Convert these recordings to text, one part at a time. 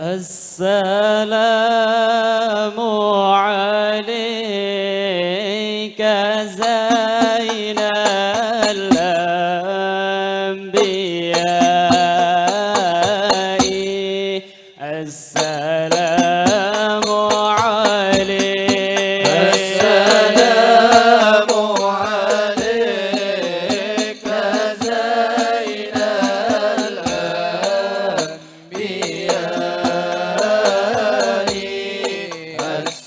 السلام عليك زين الأنبياء. السلام عليك، السلام عليك زين الأنبياء.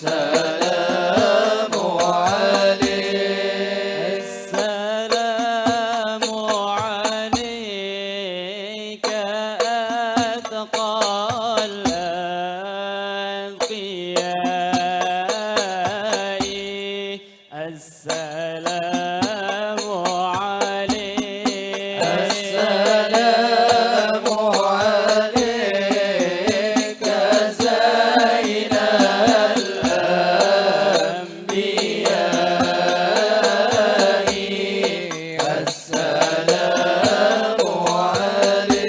السلام عليك، السلام عليك أتقى الأتقياء. السلام عليك، السلام عليك زين الأنبياء. السلام عليك،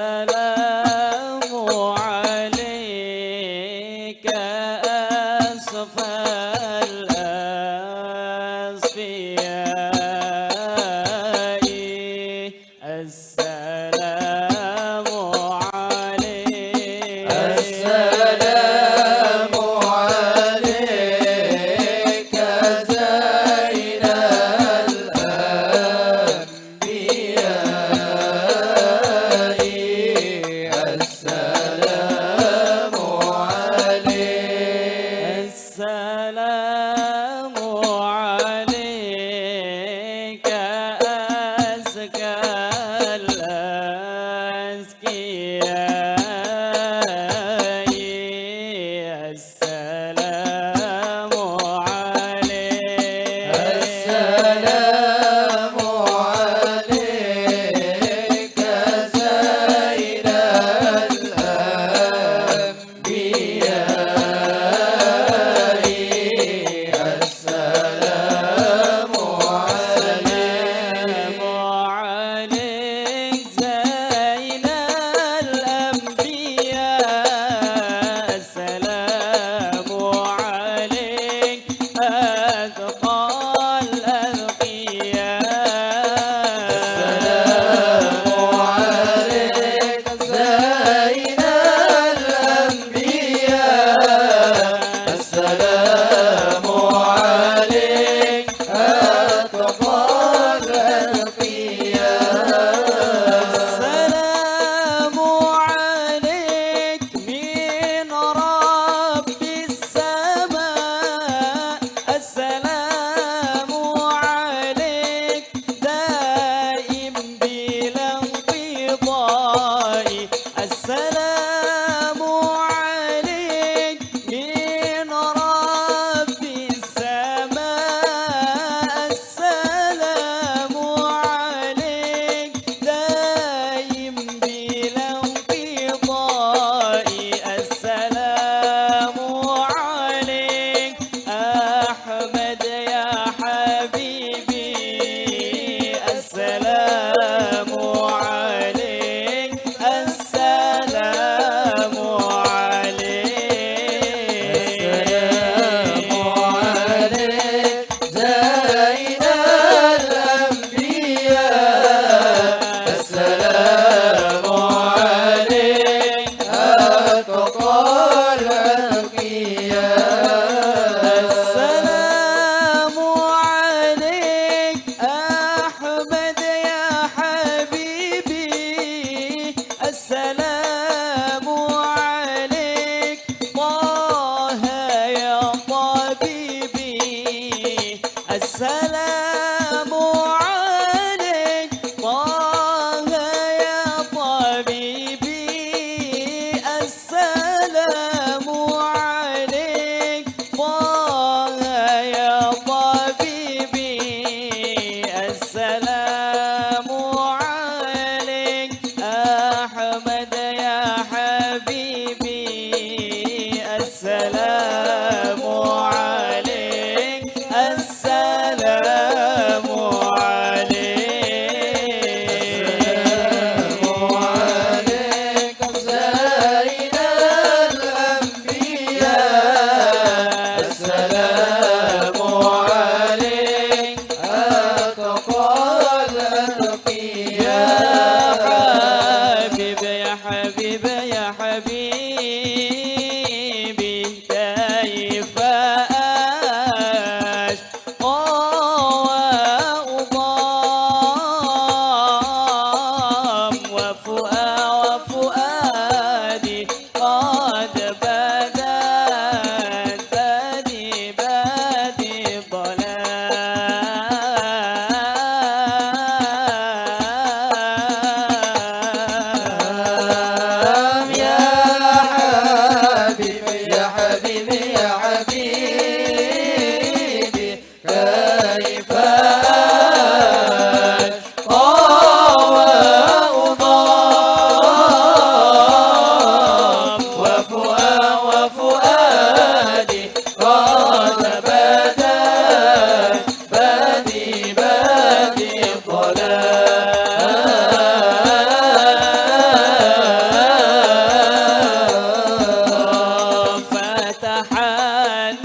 السلام عليك أصفى الأصفياء. السلام عليك، السلام عليك زين الأنبياء. السلام عليك، السلام عليك أزكى الأزكياء. السلام عليك، السلام عليك زين الأنبياء. السلام عليك، عليك زين الأنبياء. السلام عليك أتقى الأتقياء. السلام عليك زين الأنبياء. السلام عليك أتقى الأتقياء. السلام عليك من رب السماء. السلام عليك دائم بلا انقضاء. السلام حبيب يا حبيبي كيف أشقى وأضام وفؤادي قد بدت بدي الظلام يا حبيبي يا حبيبي يا حبيبي كيف أشقى وأضام وفؤادي قد بدت بدي الظلام فتحنن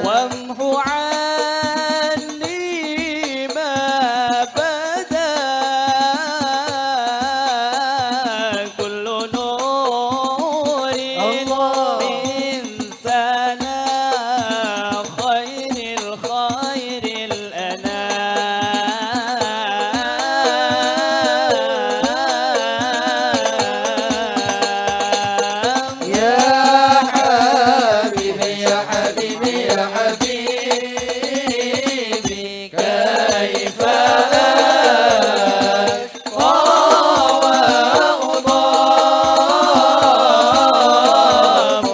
وامحو عني ما بدا كل نور الله من ثناء خير الخير الأنام يا حبيبي يا حبيبي يا حبيبي كيف أشقى وأضام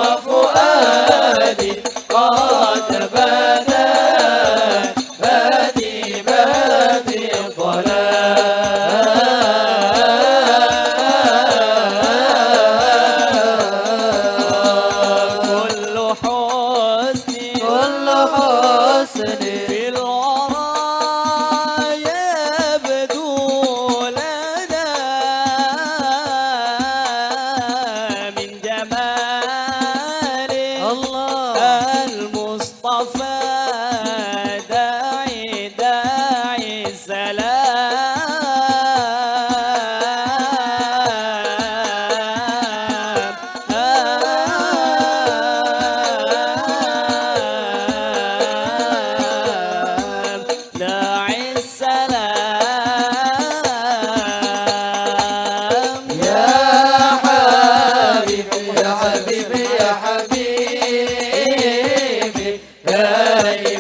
وفؤادي قد بدت بدي الظلام كل حسن في الورى يبدو لنا من جمال الله المصطفى داعي السلام داعي السلام يا حبيبي يا حبيبي يا حبيبي كيف